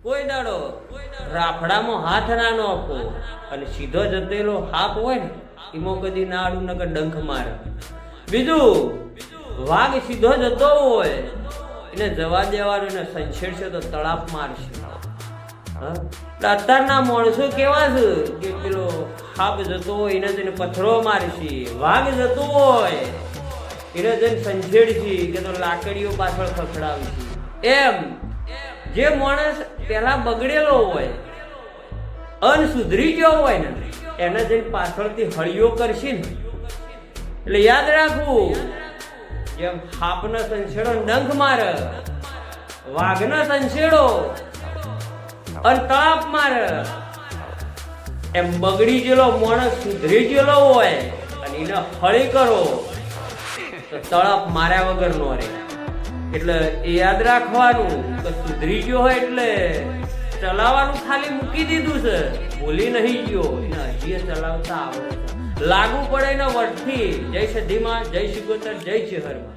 કોઈ દાડો રાફડામાં હાથ ના નાખો અને સીધો જતેલો હાથ હોય ને એમાં કદી ના આડું નકર ડંખ મારે. બીજું વાઘ સીધો જતો હોય એને જવા દેવાનું ને સંછેડશે તો તળાપ મારશે. અત્યારના માણસો કેવા છે કે પેલો હાપ જતો હોય એને જઈને પથ્થરો મારશે, વાઘ જતો હોય એને જઈને સંછેડશે કે તો લાકડીઓ પાછળ ખખડાવશે. એમ જે માણસ પેલા બગડેલો હોય અન સુધરી ગયો હોય ને એને જઈને પાછળથી હળિયો કરશે ને એટલે યાદ રાખવું, જેમ હાપનો સંછેડો ડંખ મારે, વાઘનો સંછેડો અને તળાપ મારે, એમ બગડી ગયેલો માણસ સુધરી ગયેલો હોય અને એને હળી કરો તો તળાપ માર્યા વગર નો રહે. એટલે એ યાદ રાખવાનું કે સુધરી ગયો હોય એટલે ચલાવવાનું ખાલી મૂકી દીધું છે, ભૂલી નહીં ગયો, એને હજી ચલાવતા આવડે. લાગુ પડે ને વટથી. જય સધીમાં, જય શિકોતર, જય ચેહરમાં.